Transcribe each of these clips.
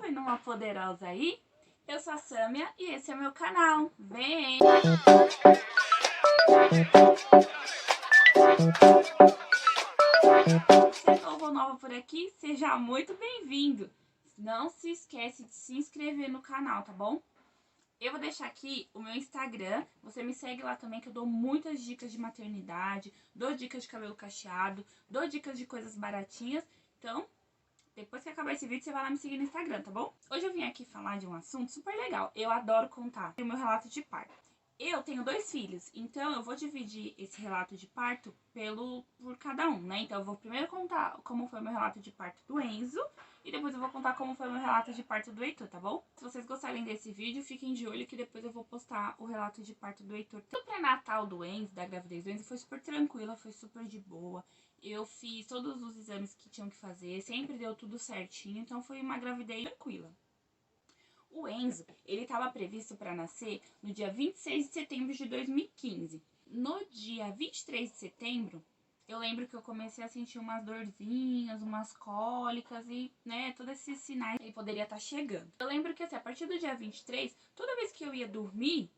vindo uma poderosa aí? Eu sou a Sâmia e esse é o meu canal. Vem! Se é novo ou nova por aqui, seja muito bem-vindo. Não se esquece de se inscrever no canal, tá bom? Eu vou deixar aqui o meu Instagram, você me segue lá também que eu dou muitas dicas de maternidade, dou dicas de cabelo cacheado, dou dicas de coisas baratinhas. Então, depois que acabar esse vídeo, você vai lá me seguir no Instagram, tá bom? Hoje eu vim aqui falar de um assunto super legal. Eu adoro contar o meu relato de parto. Eu tenho 2 filhos, então eu vou dividir esse relato de parto por cada um, né? Então eu vou primeiro contar como foi o meu relato de parto do Enzo e depois eu vou contar como foi o meu relato de parto do Heitor, tá bom? Se vocês gostarem desse vídeo, fiquem de olho que depois eu vou postar o relato de parto do Heitor. O pré-natal do Enzo, da gravidez do Enzo, foi super tranquila, foi super de boa. Eu fiz todos os exames que tinham que fazer, sempre deu tudo certinho, então foi uma gravidez tranquila. O Enzo, ele estava previsto para nascer no dia 26 de setembro de 2015. No dia 23 de setembro, eu lembro que eu comecei a sentir umas dorzinhas, umas cólicas e, né, todos esses sinais que ele poderia estar chegando. Eu lembro que, assim, a partir do dia 23, toda vez que eu ia dormir,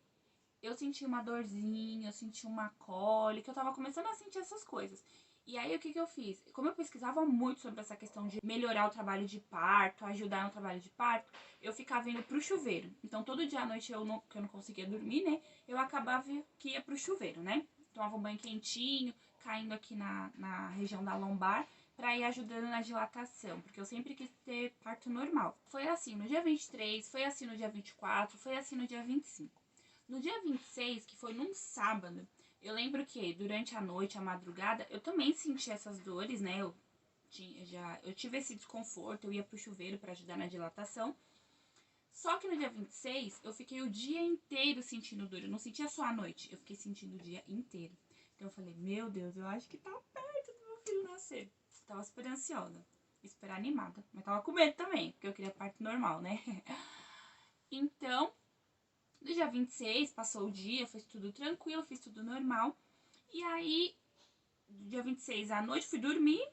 eu sentia uma dorzinha, eu sentia uma cólica, eu tava começando a sentir essas coisas. E aí, o que eu fiz? Como eu pesquisava muito sobre essa questão de melhorar o trabalho de parto, ajudar no trabalho de parto, eu ficava indo pro chuveiro. Então, todo dia à noite, que eu não conseguia dormir, né? Eu acabava que ia pro chuveiro, né? Tomava um banho quentinho, caindo aqui na região da lombar, pra ir ajudando na dilatação, porque eu sempre quis ter parto normal. Foi assim no dia 23, foi assim no dia 24, foi assim no dia 25. No dia 26, que foi num sábado, eu lembro que durante a noite, a madrugada, eu também senti essas dores, né? Eu tive esse desconforto, eu ia pro chuveiro para ajudar na dilatação. Só que no dia 26, eu fiquei o dia inteiro sentindo dor. Eu não sentia só a noite, eu fiquei sentindo o dia inteiro. Então eu falei, meu Deus, eu acho que tá perto do meu filho nascer. Tava super ansiosa, super animada, mas tava com medo também, porque eu queria parto normal, né? Então, no dia 26, passou o dia, foi tudo tranquilo, fiz tudo normal. E aí, dia 26 à noite, fui dormir.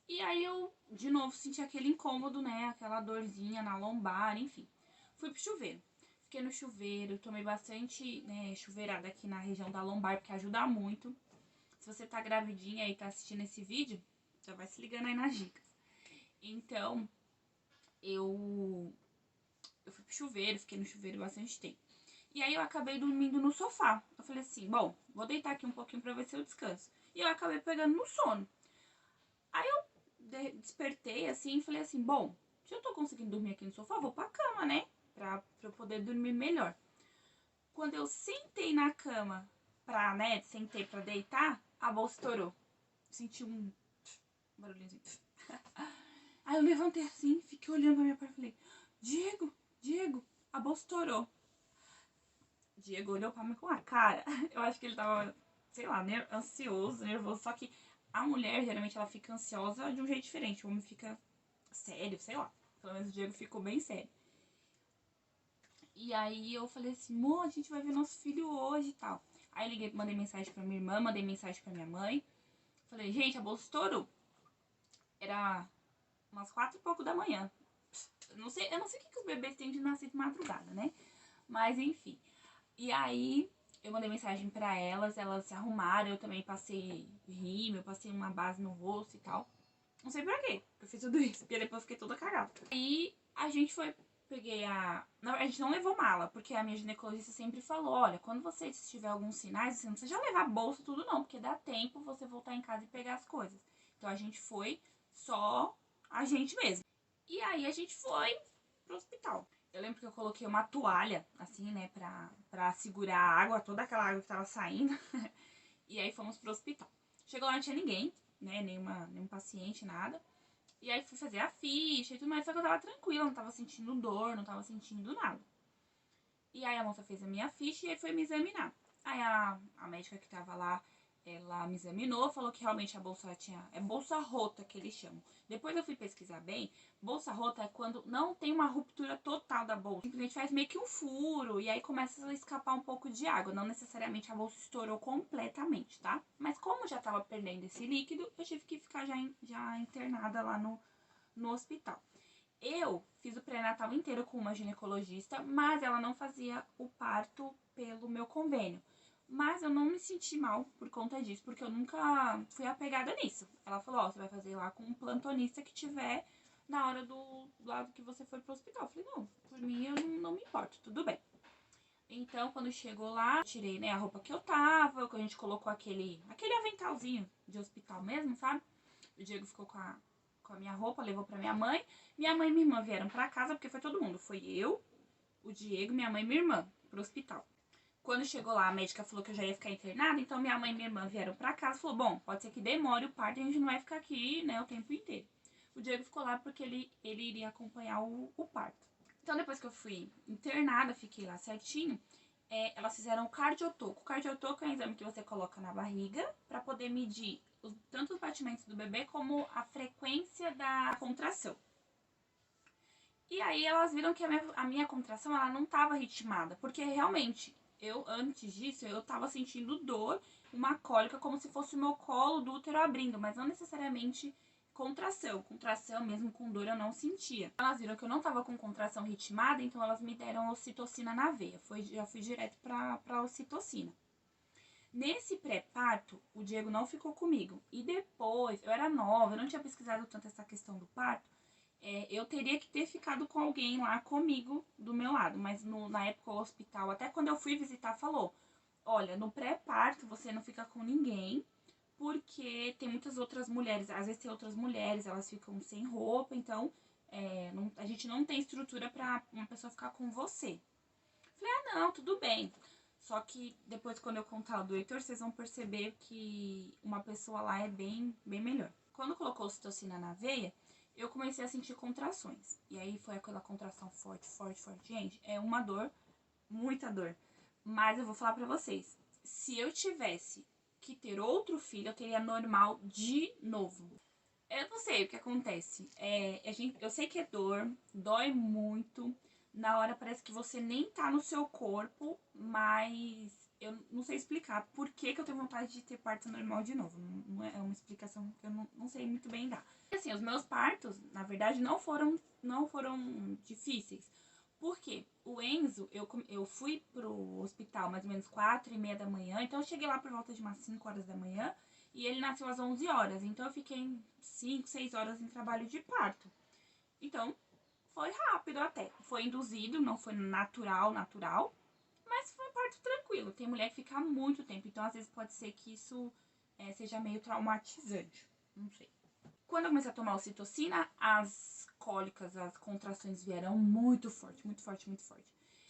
E aí eu, de novo, senti aquele incômodo, né? Aquela dorzinha na lombar, enfim. Fui pro chuveiro. Fiquei no chuveiro, tomei bastante, né, chuveirada aqui na região da lombar, porque ajuda muito. Se você tá gravidinha e tá assistindo esse vídeo, já vai se ligando aí nas dicas. Então, eu fui pro chuveiro, fiquei no chuveiro bastante tempo. E aí eu acabei dormindo no sofá. Eu falei assim, bom, vou deitar aqui um pouquinho pra ver se eu descanso. E eu acabei pegando no sono. Aí eu despertei assim e falei assim, bom, se eu tô conseguindo dormir aqui no sofá, vou pra cama, né? Pra eu poder dormir melhor. Quando eu sentei na cama sentei pra deitar, a bolsa estourou. Senti um barulhinho. Aí eu levantei assim, fiquei olhando pra minha porta e falei, Diego, a bolsa estourou. Diego olhou pra mim com a cara. Eu acho que ele tava, sei lá, ansioso, nervoso. Só que a mulher, geralmente, ela fica ansiosa de um jeito diferente. O homem fica sério, sei lá. Pelo menos o Diego ficou bem sério. E aí eu falei assim, amor, a gente vai ver nosso filho hoje e tal. Aí liguei, mandei mensagem pra minha irmã, mandei mensagem pra minha mãe. Falei, gente, a bolsa estourou. Era umas 4 e pouco da manhã. Eu não sei o que os bebês têm de nascer de madrugada, né? Mas enfim. E aí eu mandei mensagem pra elas se arrumaram, eu também passei rímel, eu passei uma base no rosto e tal. Não sei pra quê, eu fiz tudo isso, porque depois eu fiquei toda cagada. Aí a gente foi, Não, a gente não levou mala, porque a minha ginecologista sempre falou, olha, quando você tiver alguns sinais, você não precisa já levar bolsa tudo não, porque dá tempo você voltar em casa e pegar as coisas. Então a gente foi só a gente mesmo. E aí a gente foi pro hospital. Eu lembro que eu coloquei uma toalha, assim, né, pra segurar a água, toda aquela água que tava saindo. E aí fomos pro hospital. Chegou lá, não tinha ninguém, né, nenhum paciente, nada. E aí fui fazer a ficha e tudo mais, só que eu tava tranquila, não tava sentindo dor, não tava sentindo nada. E aí a moça fez a minha ficha e aí foi me examinar. Aí a médica que tava lá, ela me examinou, falou que realmente a bolsa é bolsa rota que eles chamam. Depois eu fui pesquisar bem, bolsa rota é quando não tem uma ruptura total da bolsa. Simplesmente faz meio que um furo e aí começa a escapar um pouco de água. Não necessariamente a bolsa estourou completamente, tá? Mas como já tava perdendo esse líquido, eu tive que ficar já internada lá no hospital. Eu fiz pré-natal inteiro com uma ginecologista, mas ela não fazia o parto pelo meu convênio. Mas eu não me senti mal por conta disso, porque eu nunca fui apegada nisso. Ela falou, ó, você vai fazer lá com um plantonista que tiver na hora do lado que você for pro hospital. Eu falei, não, por mim eu não me importo, tudo bem. Então, quando chegou lá, eu tirei, né, a roupa que eu tava, a gente colocou aquele aventalzinho de hospital mesmo, sabe? O Diego ficou com a minha roupa, levou pra minha mãe. Minha mãe e minha irmã vieram pra casa, porque foi todo mundo. Foi eu, o Diego, minha mãe e minha irmã pro hospital. Quando chegou lá, a médica falou que eu já ia ficar internada, então minha mãe e minha irmã vieram pra casa e falou, bom, pode ser que demore o parto e a gente não vai ficar aqui, né, o tempo inteiro. O Diego ficou lá porque ele iria acompanhar o parto. Então, depois que eu fui internada, fiquei lá certinho, elas fizeram o cardiotoco. O cardiotoco é um exame que você coloca na barriga para poder medir tanto os batimentos do bebê como a frequência da contração. E aí elas viram que a minha contração ela não estava ritmada, porque realmente, antes disso, eu estava sentindo dor, uma cólica, como se fosse o meu colo do útero abrindo, mas não necessariamente contração. Contração mesmo com dor eu não sentia. Elas viram que eu não estava com contração ritmada, então elas me deram ocitocina na veia. Já fui direto para ocitocina. Nesse pré-parto, o Diego não ficou comigo. E depois, eu era nova, eu não tinha pesquisado tanto essa questão do parto. Eu teria que ter ficado com alguém lá comigo do meu lado. Mas na época o hospital, até quando eu fui visitar, falou: olha, no pré-parto você não fica com ninguém, porque tem muitas outras mulheres, às vezes tem outras mulheres, elas ficam sem roupa, então a gente não tem estrutura pra uma pessoa ficar com você. Falei, ah não, tudo bem. Só que depois, quando eu contar o do Heitor, vocês vão perceber que uma pessoa lá é bem, bem melhor. Quando colocou ocitocina na veia, eu comecei a sentir contrações. E aí foi aquela contração forte, forte, forte. Gente, é uma dor, muita dor. Mas eu vou falar pra vocês, se eu tivesse que ter outro filho, eu teria normal de novo. Eu não sei o que acontece. Eu sei que é dor, dói muito. Na hora parece que você nem tá no seu corpo, mas eu não sei explicar por que eu tenho vontade de ter parto normal de novo. Não é uma explicação que eu não sei muito bem dar. Assim, os meus partos, na verdade, não foram difíceis. Por quê? O Enzo, eu fui pro hospital mais ou menos 4h30 da manhã, então eu cheguei lá por volta de umas 5 horas da manhã e ele nasceu às 11 horas, então eu fiquei 5, 6 horas em trabalho de parto. Então, foi rápido até. Foi induzido, não foi natural, mas foi um parto tranquilo. Tem mulher que fica muito tempo, então às vezes pode ser que isso seja meio traumatizante. Não sei. Quando eu comecei a tomar ocitocina, as cólicas, as contrações vieram muito forte, muito forte, muito forte.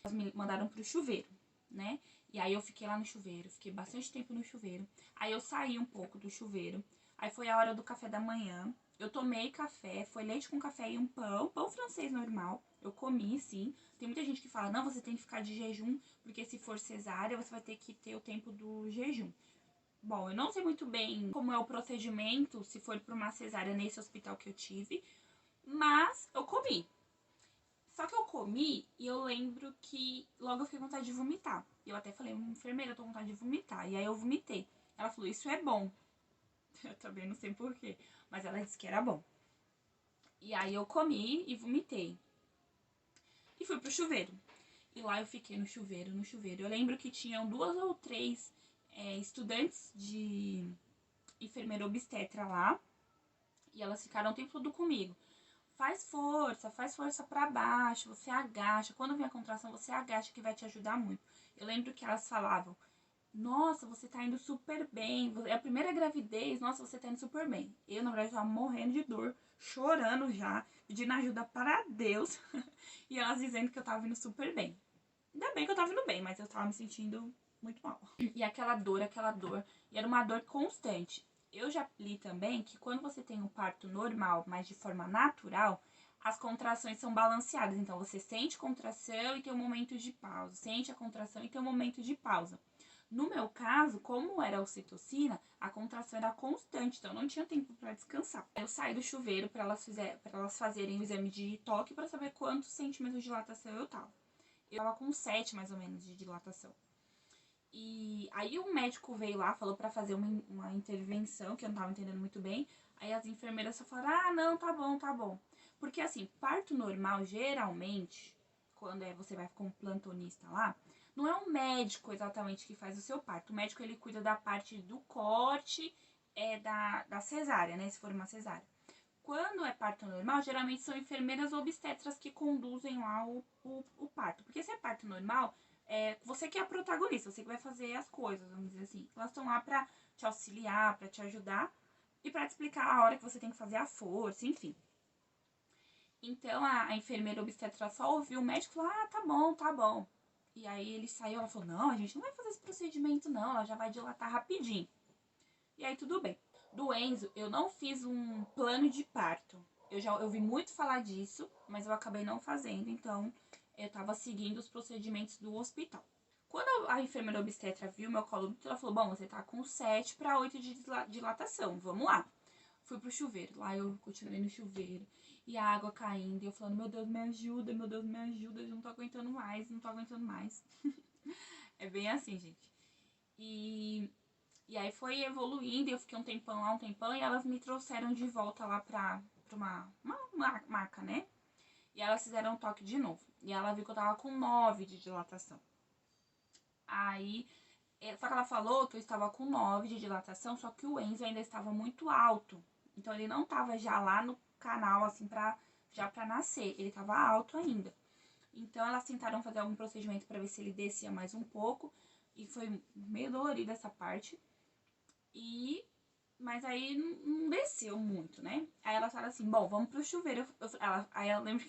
Elas me mandaram pro chuveiro, né? E aí eu fiquei lá no chuveiro, fiquei bastante tempo no chuveiro. Aí eu saí um pouco do chuveiro. Aí foi a hora do café da manhã. Eu tomei café, foi leite com café e um pão francês normal. Eu comi, sim. Tem muita gente que fala, não, você tem que ficar de jejum, porque se for cesárea, você vai ter que ter o tempo do jejum. Bom, eu não sei muito bem como é o procedimento, se for para uma cesárea nesse hospital que eu tive, mas eu comi. Só que eu comi e eu lembro que logo eu fiquei com vontade de vomitar. E eu até falei, enfermeira, eu tô com vontade de vomitar. E aí eu vomitei. Ela falou, isso é bom. Eu também não sei porquê, mas ela disse que era bom. E aí eu comi e vomitei. E fui pro chuveiro. E lá eu fiquei no chuveiro, no chuveiro. Eu lembro que tinham 2 ou 3 estudantes de enfermeira obstetra lá. E elas ficaram o tempo todo comigo. Faz força pra baixo, você agacha. Quando vem a contração, você agacha, que vai te ajudar muito. Eu lembro que elas falavam, nossa, você tá indo super bem. É a primeira gravidez, nossa, você tá indo super bem. Eu, na verdade, tava morrendo de dor, chorando já, pedindo ajuda para Deus. E elas dizendo que eu tava indo super bem. Ainda bem que eu tava indo bem, mas eu tava me sentindo muito mal. E aquela dor, e era uma dor constante. Eu já li também que quando você tem um parto normal, mas de forma natural, as contrações são balanceadas. Então, você sente contração e tem um momento de pausa. Sente a contração e tem um momento de pausa. No meu caso, como era a ocitocina, a contração era constante, então não tinha tempo para descansar. Eu saí do chuveiro para elas fazerem o exame de toque para saber quantos centímetros de dilatação eu tava. Eu tava com 7, mais ou menos, de dilatação. E aí um médico veio lá, falou pra fazer uma intervenção, que eu não tava entendendo muito bem. Aí as enfermeiras só falaram, ah, não, tá bom, tá bom. Porque assim, parto normal, geralmente, quando você vai com um plantonista lá, não é um médico exatamente que faz o seu parto. O médico, ele cuida da parte do corte, da cesárea, né? Se for uma cesárea. Quando é parto normal, geralmente são enfermeiras ou obstetras que conduzem lá o parto. Porque se é parto normal, você que é a protagonista, você que vai fazer as coisas, vamos dizer assim. Elas estão lá pra te auxiliar, pra te ajudar e pra te explicar a hora que você tem que fazer a força, enfim. Então a enfermeira obstetra só ouviu o médico e falou: ah, tá bom, tá bom. E aí ele saiu, ela falou: não, a gente não vai fazer esse procedimento, não, ela já vai dilatar rapidinho. E aí tudo bem. Do Enzo, eu não fiz um plano de parto. Eu vi muito falar disso, mas eu acabei não fazendo, então eu tava seguindo os procedimentos do hospital. Quando a enfermeira obstetra viu meu colo útero, ela falou: bom, você tá com 7 para 8 de dilatação, vamos lá. Fui pro chuveiro, lá eu continuei no chuveiro, e a água caindo, e eu falando: meu Deus, me ajuda, meu Deus, me ajuda, eu não tô aguentando mais, não tô aguentando mais. É bem assim, gente. E aí foi evoluindo, eu fiquei um tempão lá, um tempão, e elas me trouxeram de volta lá pra uma maca, né? E elas fizeram um toque de novo. E ela viu que eu tava com 9 de dilatação. Aí, só que ela falou que eu estava com 9 de dilatação, só que o Enzo ainda estava muito alto. Então ele não tava já lá no canal, assim, já pra nascer. Ele tava alto ainda. Então elas tentaram fazer algum procedimento pra ver se ele descia mais um pouco. E foi meio dolorido essa parte. Mas aí não desceu muito, né? Aí elas falaram assim: bom, vamos pro chuveiro. Aí eu lembro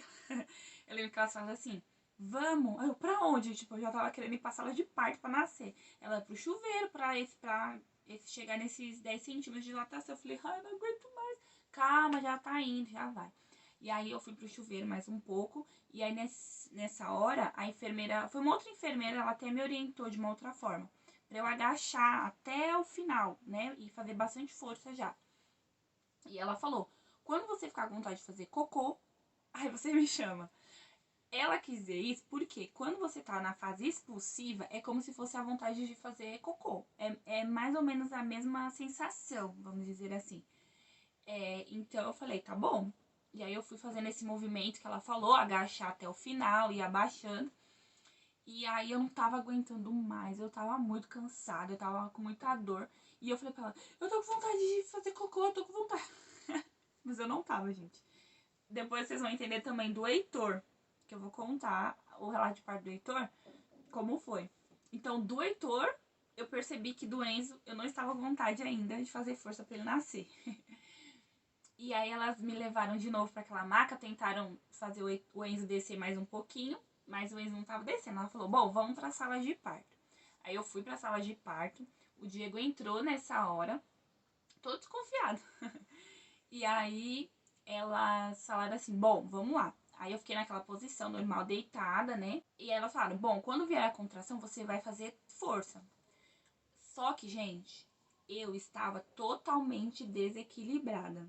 eu lembro que elas falaram assim: vamos. Aí eu, pra onde? Tipo, eu já tava querendo ir pra sala de parto pra nascer. Ela, pro chuveiro, pra esse chegar nesses 10 centímetros de dilatação. Eu falei: ai, não aguento mais. Calma, já tá indo, já vai. E aí eu fui pro chuveiro mais um pouco. E aí nessa hora, a enfermeira, foi uma outra enfermeira, ela até me orientou de uma outra forma. Pra eu agachar até o final, né? E fazer bastante força já. E ela falou: quando você ficar com vontade de fazer cocô, aí você me chama. Ela quis dizer isso porque quando você tá na fase expulsiva, é como se fosse a vontade de fazer cocô. É mais ou menos a mesma sensação, vamos dizer assim. Então eu falei: tá bom. E aí eu fui fazendo esse movimento que ela falou, agachar até o final e abaixando. E aí eu não tava aguentando mais, eu tava muito cansada, eu tava com muita dor. E eu falei pra ela: eu tô com vontade de fazer cocô, eu tô com vontade. Mas eu não tava, gente. Depois vocês vão entender também do Heitor, que eu vou contar o relato de parto do Heitor, como foi. Então, do Heitor, eu percebi que do Enzo, eu não estava com vontade ainda de fazer força pra ele nascer. E aí elas me levaram de novo pra aquela maca, tentaram fazer o Enzo descer mais um pouquinho, mas o Enzo não tava descendo. Ela falou: bom, vamos pra sala de parto. Aí eu fui pra sala de parto, o Diego entrou nessa hora, todo desconfiado. E aí elas falaram assim: bom, vamos lá. Aí eu fiquei naquela posição normal, deitada, né? E aí elas falaram: bom, quando vier a contração, você vai fazer força. Só que, gente, eu estava totalmente desequilibrada.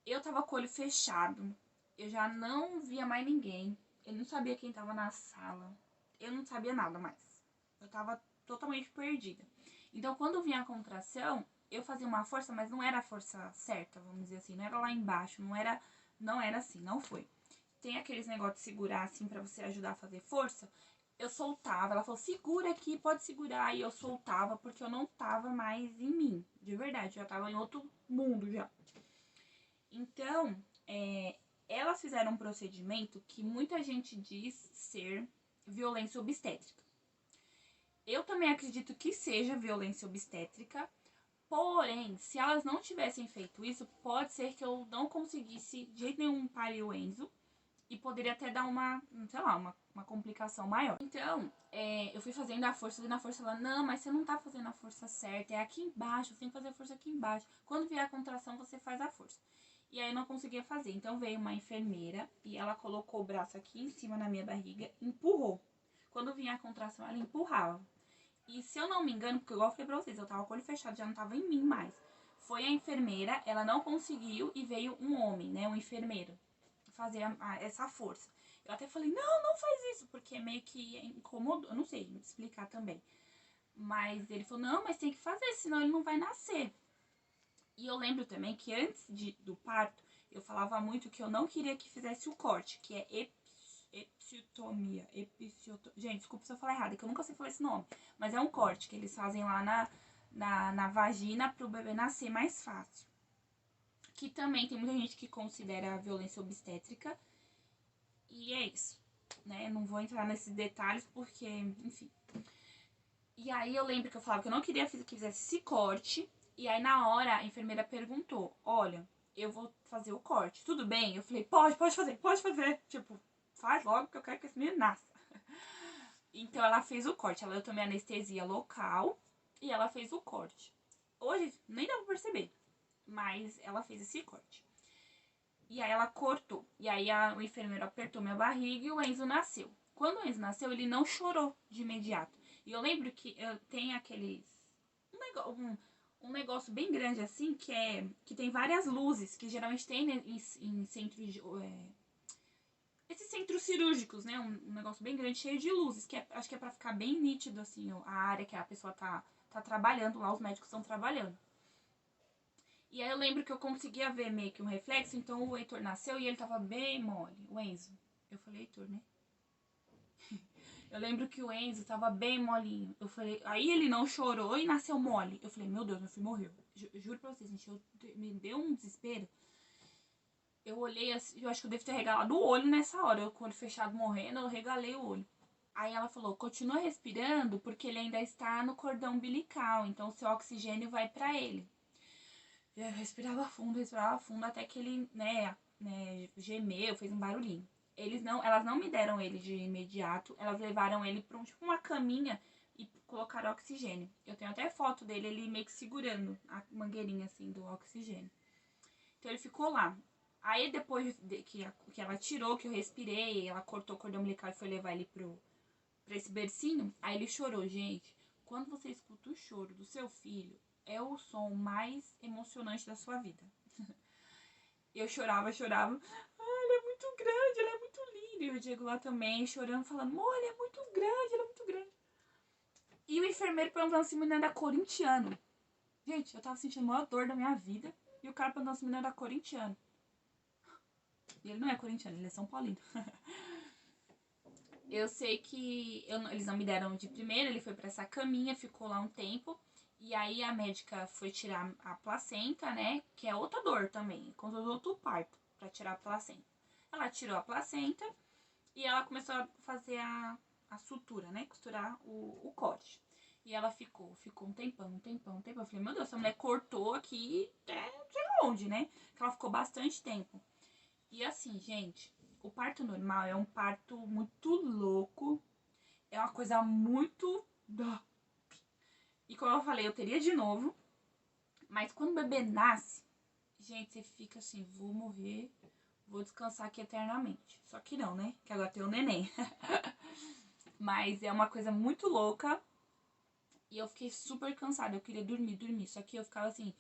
Eu tava com o olho fechado, eu já não via mais ninguém, eu não sabia quem tava na sala, eu não sabia nada mais. Eu tava totalmente perdida. Então, quando vinha a contração, eu fazia uma força, mas não era a força certa, vamos dizer assim, não era lá embaixo, não era assim, não foi. Tem aqueles negócios de segurar assim pra você ajudar a fazer força. Eu soltava, ela falou: segura aqui, pode segurar, e eu soltava porque eu não tava mais em mim, de verdade, eu já tava em outro mundo já. Então, elas fizeram um procedimento que muita gente diz ser violência obstétrica. Eu também acredito que seja violência obstétrica, porém, se elas não tivessem feito isso, pode ser que eu não conseguisse de jeito nenhum parir o Enzo e poderia até dar uma complicação maior. Então, eu fui fazendo a força, ela: não, mas você não tá fazendo a força certa, é aqui embaixo, você tem que fazer a força aqui embaixo. Quando vier a contração, você faz a força. E aí eu não conseguia fazer. Então veio uma enfermeira e ela colocou o braço aqui em cima na minha barriga, empurrou. Quando vinha a contração, ela empurrava. E se eu não me engano, porque igual eu falei pra vocês, eu tava com o olho fechado, já não tava em mim mais. Foi a enfermeira, ela não conseguiu e veio um homem, né, um enfermeiro, fazer essa força. Eu até falei: não faz isso, porque meio que incomodou, eu não sei explicar também. Mas ele falou: não, mas tem que fazer, senão ele não vai nascer. E eu lembro também que antes do parto, eu falava muito que eu não queria que fizesse o corte, que é episiotomia. Gente, desculpa se eu falar errado, que eu nunca sei falar esse nome. Mas é um corte que eles fazem lá na vagina pro bebê nascer mais fácil. Que também tem muita gente que considera a violência obstétrica. E é isso, né? Não vou entrar nesses detalhes porque, enfim. E aí eu lembro que eu falava que eu não queria que fizesse esse corte. E aí na hora a enfermeira perguntou, olha, eu vou fazer o corte, tudo bem? Eu falei, pode fazer, pode fazer. Tipo, faz logo que eu quero que esse menino nasça. Então ela fez o corte, eu tomei anestesia local e ela fez o corte. Hoje nem dá pra perceber, mas ela fez esse corte. E aí ela cortou. E aí o enfermeiro apertou minha barriga e o Enzo nasceu. Quando o Enzo nasceu, ele não chorou de imediato. E eu lembro que eu tenho aqueles... Um negócio bem grande assim, que tem várias luzes, que geralmente tem em centros de... esses centros cirúrgicos, né? Um negócio bem grande, cheio de luzes, que acho que é pra ficar bem nítido, assim, a área que a pessoa tá trabalhando lá, os médicos estão trabalhando. E aí eu lembro que eu conseguia ver meio que um reflexo, então o Heitor nasceu e ele tava bem mole, o Enzo. Eu falei Heitor, né? Eu lembro que o Enzo tava bem molinho. Eu falei, aí ele não chorou e nasceu mole. Eu falei, meu Deus, meu filho morreu. Juro pra vocês, gente, me deu um desespero. Eu olhei assim, eu acho que eu devo ter regalado o olho nessa hora. Eu com o olho fechado morrendo, eu regalei o olho. Aí ela falou, continua respirando porque ele ainda está no cordão umbilical, então o seu oxigênio vai pra ele. Eu respirava fundo, até que ele, né, gemeu, fez um barulhinho. Elas não me deram ele de imediato, elas levaram ele pra tipo uma caminha e colocaram oxigênio. Eu tenho até foto dele, ele meio que segurando a mangueirinha assim do oxigênio. Então ele ficou lá. Aí depois que ela tirou, que eu respirei, ela cortou o cordão umbilical e foi levar ele pra esse bercinho, aí ele chorou. Gente, quando você escuta o choro do seu filho, é o som mais emocionante da sua vida. Eu chorava. Ah, ele é muito grande, ele é muito lindo. E o Diego lá também, chorando, falando, amor, ele é muito grande, ele é muito grande. E o enfermeiro perguntando se o menino era corintiano. Gente, eu tava sentindo a maior dor da minha vida. E o cara perguntando se o menino era corintiano. E ele não é corintiano, ele é São Paulino. Eu sei que eles não me deram de primeira, ele foi pra essa caminha, ficou lá um tempo. E aí a médica foi tirar a placenta, né? Que é outra dor também, com outro parto, pra tirar a placenta. Ela tirou a placenta e ela começou a fazer a sutura, né? Costurar o corte. E ela ficou um tempão. Eu falei, meu Deus, essa mulher cortou aqui até onde, né? Que ela ficou bastante tempo. E assim, gente, o parto normal é um parto muito louco. É uma coisa muito... E como eu falei, eu teria de novo. Mas quando o bebê nasce, gente, você fica assim, vou morrer, vou descansar aqui eternamente. Só que não, né? Que agora tem o neném. Mas é uma coisa muito louca. E eu fiquei super cansada, eu queria dormir. Só que eu ficava assim,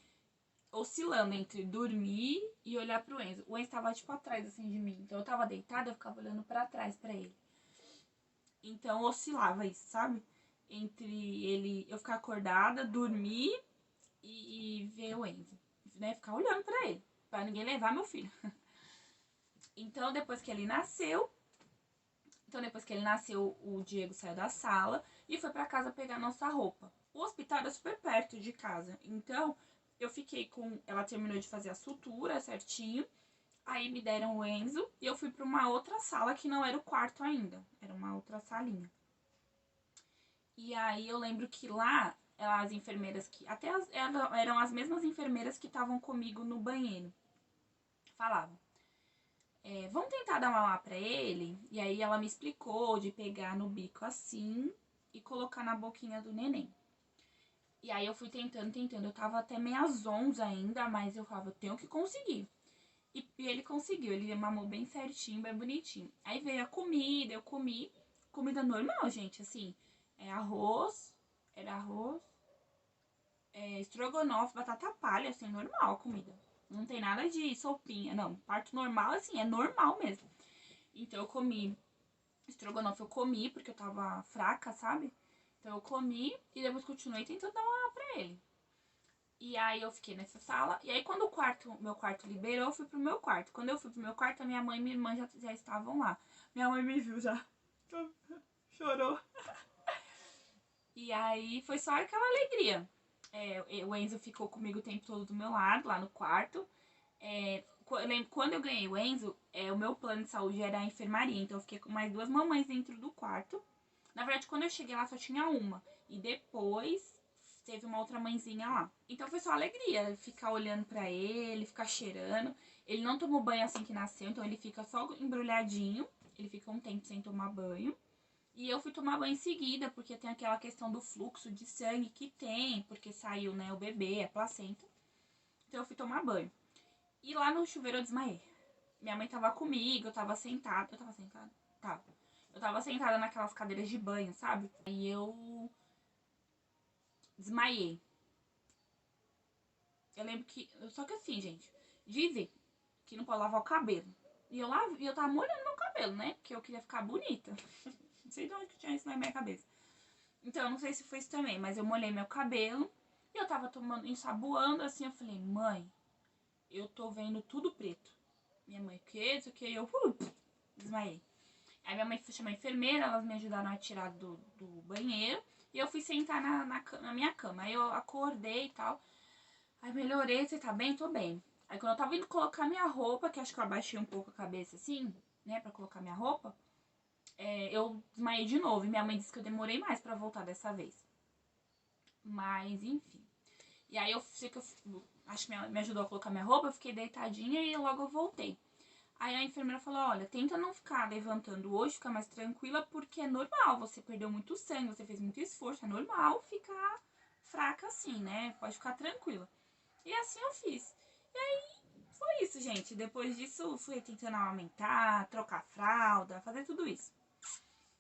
oscilando entre dormir e olhar pro Enzo. O Enzo tava tipo atrás assim de mim. Então eu tava deitada, eu ficava olhando pra trás pra ele. Então oscilava isso, sabe? Entre eu ficar acordada, dormir e ver o Enzo, né? Ficar olhando pra ele, pra ninguém levar meu filho. Então depois que ele nasceu, o Diego saiu da sala e foi pra casa pegar nossa roupa. O hospital era super perto de casa, então eu fiquei com... Ela terminou de fazer a sutura certinho, aí me deram o Enzo e eu fui pra uma outra sala que não era o quarto ainda, era uma outra salinha. E aí eu lembro que lá, as enfermeiras que... Até eram as mesmas enfermeiras que estavam comigo no banheiro. Falavam, vamos tentar dar mamar pra ele? E aí ela me explicou de pegar no bico assim e colocar na boquinha do neném. E aí eu fui tentando. Eu tava até meia zonza ainda, mas eu falava, eu tenho que conseguir. E ele conseguiu, ele mamou bem certinho, bem bonitinho. Aí veio a comida, eu comi. Comida normal, gente, assim. Era arroz, estrogonofe, batata palha, assim, normal a comida. Não tem nada de sopinha, não. Parto normal, assim, é normal mesmo. Então eu comi estrogonofe, eu comi porque eu tava fraca, sabe? Então eu comi e depois continuei tentando dar uma pra ele. E aí eu fiquei nessa sala. E aí quando meu quarto liberou, eu fui pro meu quarto. Quando eu fui pro meu quarto, a minha mãe e minha irmã já estavam lá. Minha mãe me viu já. Chorou. E aí foi só aquela alegria. O Enzo ficou comigo o tempo todo do meu lado, lá no quarto. Eu lembro, quando eu ganhei o Enzo, o meu plano de saúde era a enfermaria. Então eu fiquei com mais 2 mamães dentro do quarto. Na verdade, quando eu cheguei lá só tinha uma. E depois teve uma outra mãezinha lá. Então foi só alegria, ficar olhando pra ele, ficar cheirando. Ele não tomou banho assim que nasceu, então ele fica só embrulhadinho. Ele fica um tempo sem tomar banho. E eu fui tomar banho em seguida, porque tem aquela questão do fluxo de sangue que tem, porque saiu, né, o bebê, a placenta. Então eu fui tomar banho. E lá no chuveiro eu desmaiei. Minha mãe tava comigo, eu tava sentada. Eu tava sentada? Tava. Eu tava sentada naquelas cadeiras de banho, sabe? Aí eu desmaiei. Eu lembro que. Só que assim, gente, dizem que não pode lavar o cabelo. E eu tava molhando meu cabelo, né? Porque eu queria ficar bonita. Não sei de onde que tinha isso na minha cabeça. Então, eu não sei se foi isso também, mas eu molhei meu cabelo. E eu tava tomando, ensaboando assim. Eu falei, mãe, eu tô vendo tudo preto. Minha mãe, o que? Isso aqui. Eu desmaiei. Aí minha mãe chamou a enfermeira, elas me ajudaram a tirar do banheiro. E eu fui sentar na minha cama. Aí eu acordei e tal. Aí melhorei, você tá bem? Tô bem. Aí quando eu tava indo colocar minha roupa, que acho que eu abaixei um pouco a cabeça assim, né, pra colocar minha roupa, eu desmaiei de novo. E minha mãe disse que eu demorei mais pra voltar dessa vez. Mas, enfim. E aí eu sei que acho que me ajudou a colocar minha roupa, eu fiquei deitadinha e logo eu voltei. Aí a enfermeira falou, olha, tenta não ficar levantando hoje, ficar mais tranquila, porque é normal, você perdeu muito sangue, você fez muito esforço, é normal ficar fraca assim, né? Pode ficar tranquila. E assim eu fiz. E aí foi isso, gente. Depois disso, fui tentando aumentar, trocar fralda, fazer tudo isso.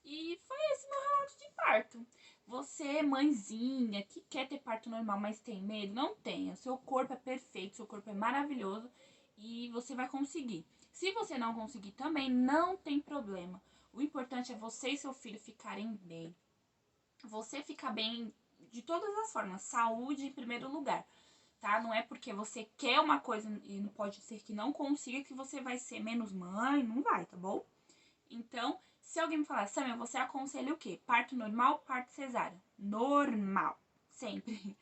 E foi esse meu relato de parto. Você, mãezinha, que quer ter parto normal, mas tem medo, não tenha. Seu corpo é perfeito, seu corpo é maravilhoso e você vai conseguir. Se você não conseguir também, não tem problema. O importante é você e seu filho ficarem bem. Você ficar bem de todas as formas. Saúde em primeiro lugar, tá? Não é porque você quer uma coisa e não pode ser que não consiga que você vai ser menos mãe, não vai, tá bom? Então, se alguém me falar, Samia, você aconselha o quê? Parto normal, parto cesárea? Normal, sempre.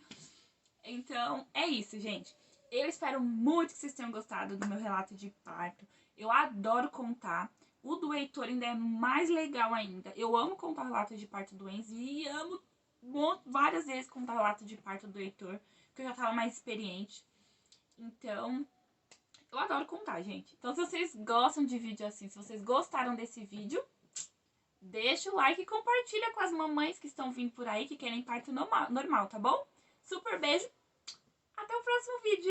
Então, é isso, gente. Eu espero muito que vocês tenham gostado do meu relato de parto. Eu adoro contar. O do Heitor ainda é mais legal ainda. Eu amo contar relato de parto do Enzo e amo várias vezes contar relato de parto do Heitor, porque eu já tava mais experiente. Então, eu adoro contar, gente. Então, se vocês gostam de vídeo assim, se vocês gostaram desse vídeo, deixa o like e compartilha com as mamães que estão vindo por aí, que querem parto normal, tá bom? Super beijo, até o próximo vídeo!